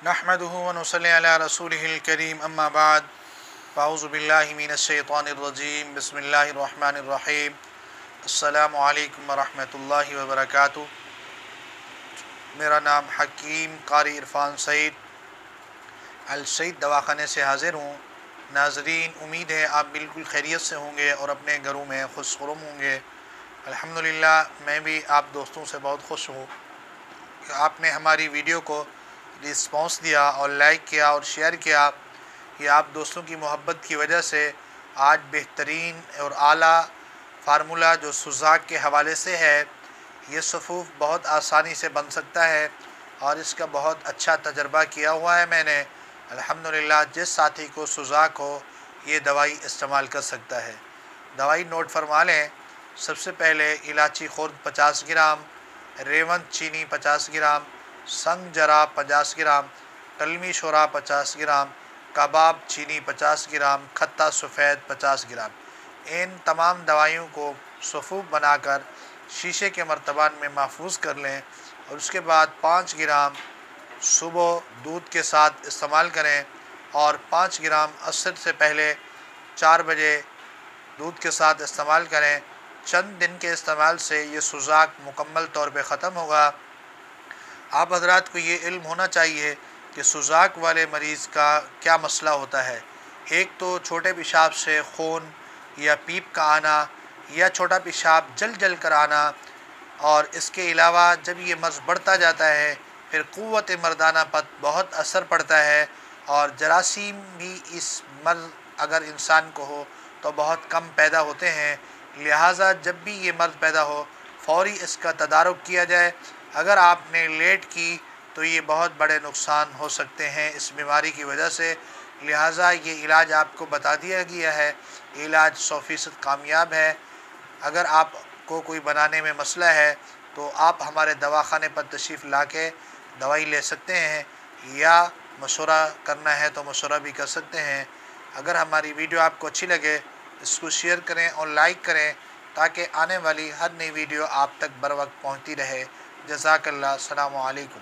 نحمده ونصلي على رسوله الكريم اما بعد فاعوذ باللہ من الشیطان الرجیم بسم اللہ الرحمن الرحیم السلام علیکم ورحمۃ اللہ وبرکاتہ۔ میرا نام حکیم قاری عرفان سعید السعید دواخانے سے حاضر ہوں۔ ناظرین، امید ہے آپ بالکل خیریت سے ہوں گے اور اپنے گھروں میں خوش خرم ہوں گے۔ الحمدللہ میں بھی آپ دوستوں سے بہت خوش ہوں کہ آپ نے ہماری ویڈیو کو رسپانس دیا اور لائک کیا اور شیئر کیا۔ یہ آپ دوستوں کی محبت کی وجہ سے آج بہترین اور اعلیٰ فارمولہ جو سوزاک کے حوالے سے ہے، یہ صفوف بہت آسانی سے بن سکتا ہے اور اس کا بہت اچھا تجربہ کیا ہوا ہے میں نے۔ الحمدللہ جس ساتھی کو سوزاک ہو یہ دوائی استعمال کر سکتا ہے۔ دوائی نوٹ فرما لیں۔ سب سے پہلے الائچی خرد 50 گرام، ریون چینی 50 گرام، سنگ جرا 50 گرام، کلمی شورا 50 گرام، کباب چینی 50 گرام، کھتا سفید 50 گرام۔ ان تمام دوائیوں کو صفوف بنا کر شیشے کے مرتبان میں محفوظ کر لیں اور اس کے بعد 5 گرام صبح دودھ کے ساتھ استعمال کریں اور 5 گرام عصر سے پہلے 4 بجے دودھ کے ساتھ استعمال کریں۔ چند دن کے استعمال سے یہ سوزاک مکمل طور پہ ختم ہوگا۔ آپ حضرات کو یہ علم ہونا چاہیے کہ سوزاک والے مریض کا کیا مسئلہ ہوتا ہے۔ ایک تو چھوٹے پیشاب سے خون یا پیپ کا آنا یا چھوٹا پیشاب جل کر آنا، اور اس کے علاوہ جب یہ مرض بڑھتا جاتا ہے پھر قوت مردانہ پر بہت اثر پڑتا ہے، اور جراثیم بھی اس مرض اگر انسان کو ہو تو بہت کم پیدا ہوتے ہیں۔ لہٰذا جب بھی یہ مرض پیدا ہو فوری اس کا تدارک کیا جائے۔ اگر آپ نے لیٹ کی تو یہ بہت بڑے نقصان ہو سکتے ہیں اس بیماری کی وجہ سے۔ لہٰذا یہ علاج آپ کو بتا دیا گیا ہے۔ یہ علاج 100% کامیاب ہے۔ اگر آپ کو کوئی بنانے میں مسئلہ ہے تو آپ ہمارے دواخانے پر تشریف لا کے دوائی لے سکتے ہیں، یا مشورہ کرنا ہے تو مشورہ بھی کر سکتے ہیں۔ اگر ہماری ویڈیو آپ کو اچھی لگے اس کو شیئر کریں اور لائک کریں تاکہ آنے والی ہر نئی ویڈیو آپ تک بر وقت پہنچتی رہے۔ جزاک اللہ۔ السلام علیکم۔